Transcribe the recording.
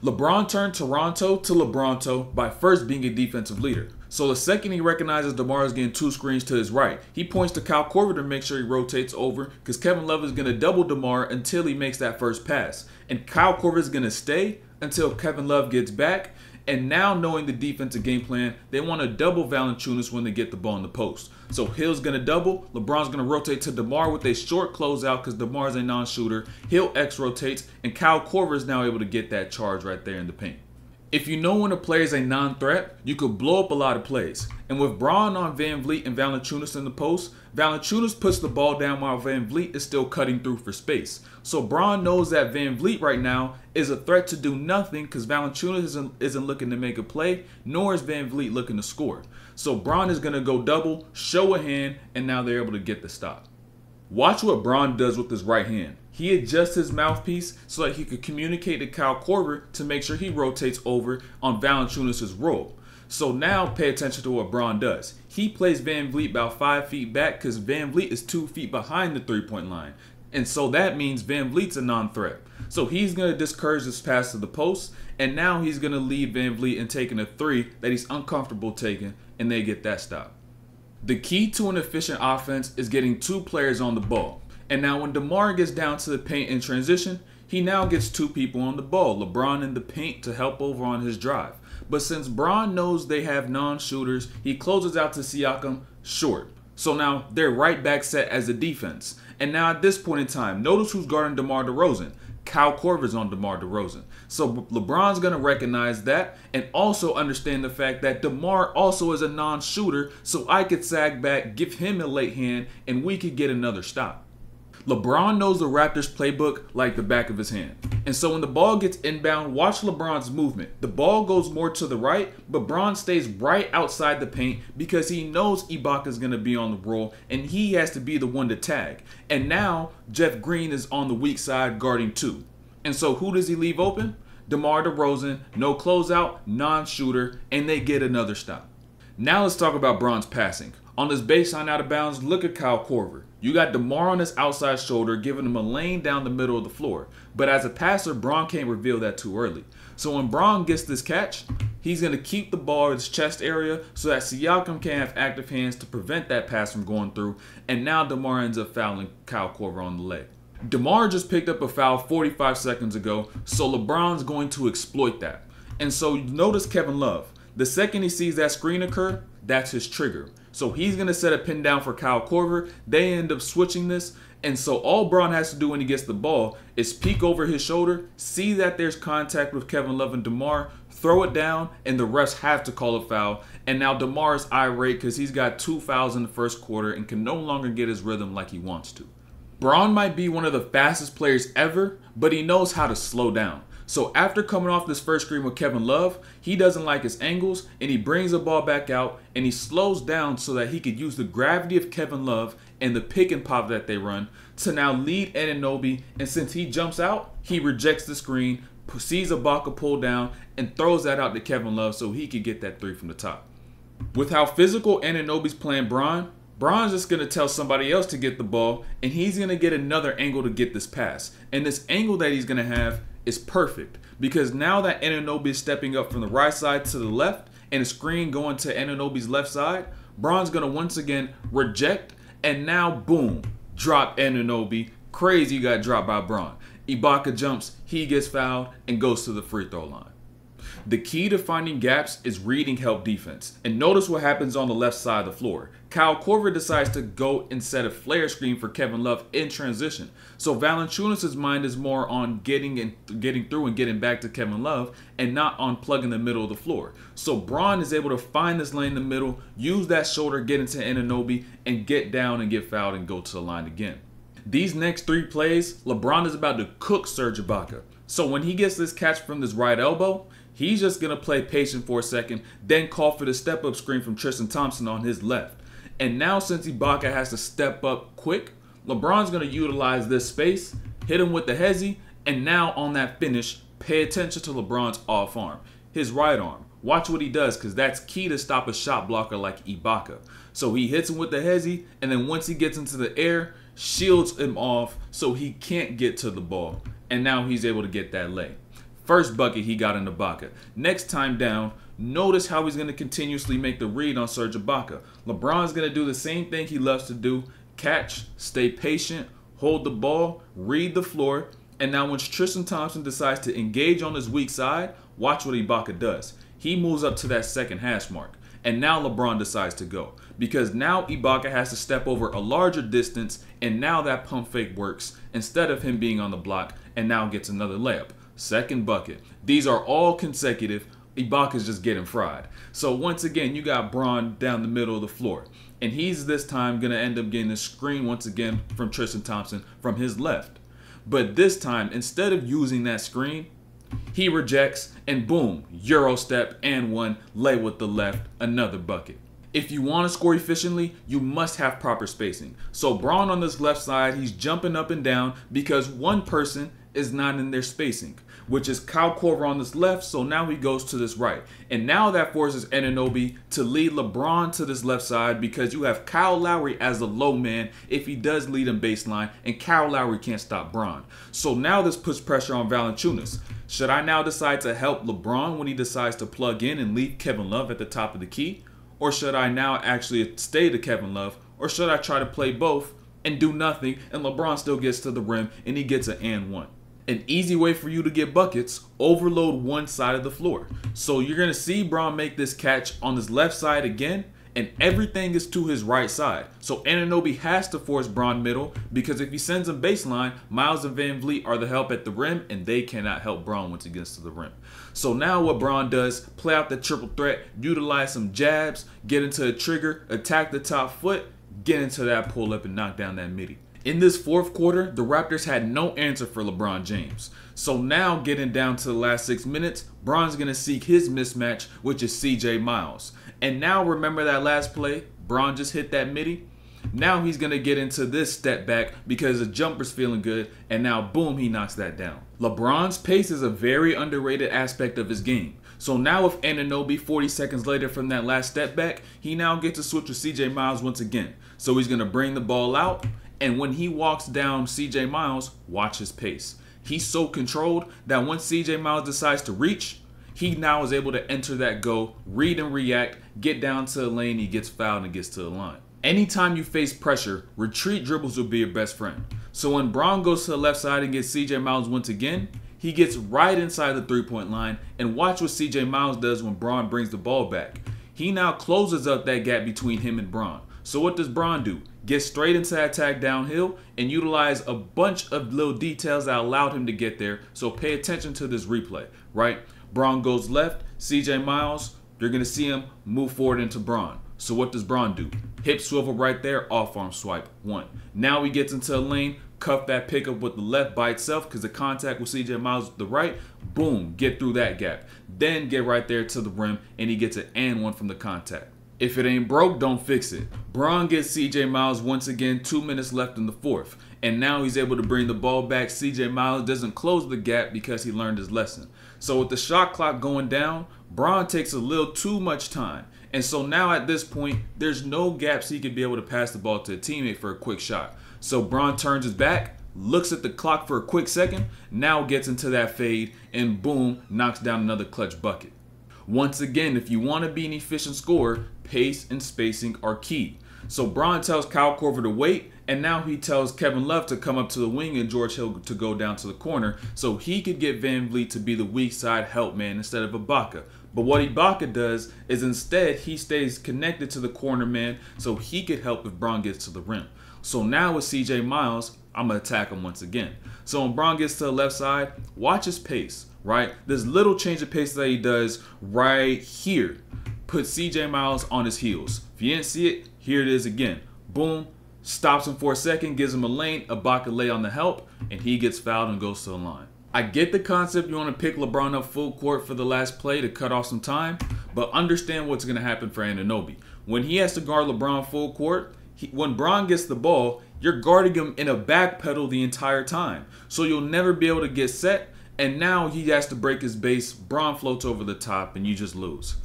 LeBron turned Toronto to LeBronto by first being a defensive leader. So the second he recognizes DeMar is getting two screens to his right, he points to Kyle Korver to make sure he rotates over because Kevin Love is going to double DeMar until he makes that first pass. And Kyle Korver is going to stay until Kevin Love gets back. And now knowing the defensive game plan, they want to double Valanciunas when they get the ball in the post. So Hill's going to double, LeBron's going to rotate to DeMar with a short closeout because DeMar is a non-shooter. Hill X-rotates, and Kyle Korver is now able to get that charge right there in the paint. If you know when a player is a non-threat, you could blow up a lot of plays. And with Braun on Van Vliet and Valanciunas in the post, Valanciunas puts the ball down while Van Vliet is still cutting through for space. So Braun knows that Van Vliet right now is a threat to do nothing because Valanciunas isn't looking to make a play, nor is Van Vliet looking to score. So Braun is going to go double, show a hand, and now they're able to get the stop. Watch what Braun does with his right hand. He adjusts his mouthpiece so that he could communicate to Kyle Korver to make sure he rotates over on Valanciunas' roll. So now pay attention to what Braun does. He plays Van Vliet about 5 feet back because Van Vliet is 2 feet behind the three-point line. And so that means Van Vliet's a non-threat. So he's going to discourage this pass to the post, and now he's going to lead Van Vliet in taking a three that he's uncomfortable taking, and they get that stop. The key to an efficient offense is getting two players on the ball. And now when DeMar gets down to the paint in transition, he now gets two people on the ball, LeBron in the paint to help over on his drive. But since Braun knows they have non-shooters, he closes out to Siakam short. So now they're right back set as a defense. And now at this point in time, notice who's guarding DeMar DeRozan. Kyle Korver's on DeMar DeRozan. So LeBron's going to recognize that and also understand the fact that DeMar also is a non-shooter, so I could sag back, give him a late hand, and we could get another stop. LeBron knows the Raptors playbook like the back of his hand. And so when the ball gets inbound, watch LeBron's movement. The ball goes more to the right, but Braun stays right outside the paint because he knows Ibaka is going to be on the roll and he has to be the one to tag. And now Jeff Green is on the weak side guarding two. And so who does he leave open? DeMar DeRozan, no closeout, non-shooter, and they get another stop. Now let's talk about Braun's passing. On this baseline out of bounds, look at Kyle Korver. You got DeMar on his outside shoulder, giving him a lane down the middle of the floor. But as a passer, Braun can't reveal that too early. So when Braun gets this catch, he's going to keep the ball in his chest area so that Siakam can have active hands to prevent that pass from going through. And now DeMar ends up fouling Kyle Korver on the leg. DeMar just picked up a foul 45 seconds ago, so LeBron's going to exploit that. And so notice Kevin Love. The second he sees that screen occur, that's his trigger. So he's going to set a pin down for Kyle Korver. They end up switching this. And so all Braun has to do when he gets the ball is peek over his shoulder, see that there's contact with Kevin Love and DeMar, throw it down, and the refs have to call a foul. And now DeMar is irate because he's got 2 fouls in the first quarter and can no longer get his rhythm like he wants to. Braun might be one of the fastest players ever, but he knows how to slow down. So after coming off this first screen with Kevin Love, he doesn't like his angles and he brings the ball back out and he slows down so that he could use the gravity of Kevin Love and the pick and pop that they run to now lead Anunoby. And since he jumps out, he rejects the screen, sees Ibaka pull down and throws that out to Kevin Love so he could get that three from the top. With how physical Anunoby's playing Braun's just going to tell somebody else to get the ball and he's going to get another angle to get this pass. And this angle that he's going to have is perfect because now that Anunoby is stepping up from the right side to the left and a screen going to Anunoby's left side, Braun's going to once again reject and now boom, drop Anunoby. Crazy got dropped by Braun. Ibaka jumps, he gets fouled and goes to the free throw line. The key to finding gaps is reading help defense. And notice what happens on the left side of the floor. Kyle Korver decides to go and set a flare screen for Kevin Love in transition. So Valanciunas' mind is more on getting through and getting back to Kevin Love and not on plugging the middle of the floor. So Braun is able to find this lane in the middle, use that shoulder, get into Anunoby, and get down and get fouled and go to the line again. These next 3 plays, LeBron is about to cook Serge Ibaka. So when he gets this catch from this right elbow, he's just going to play patient for a second, then call for the step-up screen from Tristan Thompson on his left. And now since Ibaka has to step up quick, LeBron's going to utilize this space, hit him with the hezzy, and now on that finish, pay attention to LeBron's off arm, his right arm. Watch what he does because that's key to stop a shot blocker like Ibaka. So he hits him with the hezzy, and then once he gets into the air, shields him off so he can't get to the ball. And now he's able to get that lay. First bucket he got in Ibaka. Next time down, notice how he's going to continuously make the read on Serge Ibaka. LeBron's going to do the same thing he loves to do. Catch, stay patient, hold the ball, read the floor. And now when Tristan Thompson decides to engage on his weak side, watch what Ibaka does. He moves up to that second hash mark. And now LeBron decides to go. Because now Ibaka has to step over a larger distance, and now that pump fake works instead of him being on the block, and now gets another layup. Second bucket. These are all consecutive. Ibaka's just getting fried. So once again, you got Bron down the middle of the floor. And he's this time going to end up getting a screen once again from Tristan Thompson from his left. But this time, instead of using that screen, he rejects and boom, Euro step and one, lay with the left, another bucket. If you want to score efficiently, you must have proper spacing. So Bron on this left side, he's jumping up and down because one person is not in their spacing, which is Kyle Korver on this left, so now he goes to this right. And now that forces Anunoby to lead LeBron to this left side because you have Kyle Lowry as the low man if he does lead him baseline, and Kyle Lowry can't stop Bron. So now this puts pressure on Valanciunas. Should I now decide to help LeBron when he decides to plug in and leave Kevin Love at the top of the key? Or should I now actually stay to Kevin Love? Or should I try to play both and do nothing and LeBron still gets to the rim and he gets an and one? An easy way for you to get buckets, overload one side of the floor. So you're going to see Bron make this catch on his left side again, and everything is to his right side. So Anunoby has to force Bron middle because if he sends him baseline, Miles and Van Vliet are the help at the rim, and they cannot help Bron once he gets to the rim. So now what Bron does, play out the triple threat, utilize some jabs, get into a trigger, attack the top foot, get into that pull up and knock down that midi. In this fourth quarter, the Raptors had no answer for LeBron James. So now getting down to the last 6 minutes, Bron's going to seek his mismatch, which is CJ Miles. And now remember that last play, Bron just hit that midi? Now he's going to get into this step back because the jumper's feeling good, and now boom, he knocks that down. LeBron's pace is a very underrated aspect of his game. So now with Anunoby 40 seconds later from that last step back, he now gets to switch with CJ Miles once again. So he's going to bring the ball out. And when he walks down CJ Miles, watch his pace. He's so controlled that once CJ Miles decides to reach, he now is able to enter that go, read and react, get down to the lane, he gets fouled and gets to the line. Anytime you face pressure, retreat dribbles will be your best friend. So when Bron goes to the left side and gets CJ Miles once again, he gets right inside the three-point line, and watch what CJ Miles does when Bron brings the ball back. He now closes up that gap between him and Bron. So what does Bron do? Get straight into that attack downhill and utilize a bunch of little details that allowed him to get there. So pay attention to this replay, right? Bron goes left, CJ Miles, you're going to see him move forward into Bron. So what does Bron do? Hip swivel right there, off arm swipe, one. Now he gets into a lane, cuff that pickup with the left by itself because the contact with CJ Miles with the right, boom, get through that gap. Then get right there to the rim and he gets an and one from the contact. If it ain't broke, don't fix it. Bron gets CJ Miles once again, 2 minutes left in the fourth. And now he's able to bring the ball back. CJ Miles doesn't close the gap because he learned his lesson. So with the shot clock going down, Bron takes a little too much time. And so now at this point, there's no gaps he could be able to pass the ball to a teammate for a quick shot. So Bron turns his back, looks at the clock for a quick second, now gets into that fade, and boom, knocks down another clutch bucket. Once again, if you want to be an efficient scorer, pace and spacing are key. So Bron tells Kyle Korver to wait, and now he tells Kevin Love to come up to the wing and George Hill to go down to the corner so he could get Van Vliet to be the weak side help man instead of Ibaka. But what Ibaka does is instead he stays connected to the corner man so he could help if Bron gets to the rim. So now with CJ Miles, I'm going to attack him once again. So when Bron gets to the left side, watch his pace, right? This little change of pace that he does right here puts CJ Miles on his heels. If you didn't see it, here it is again. Boom, stops him for a second, gives him a lane, Ibaka lay on the help, and he gets fouled and goes to the line. I get the concept you want to pick LeBron up full court for the last play to cut off some time, but understand what's going to happen for Anunoby. When he has to guard LeBron full court, when Bron gets the ball, you're guarding him in a back pedal the entire time. So you'll never be able to get set, and now he has to break his base, Bron floats over the top, and you just lose.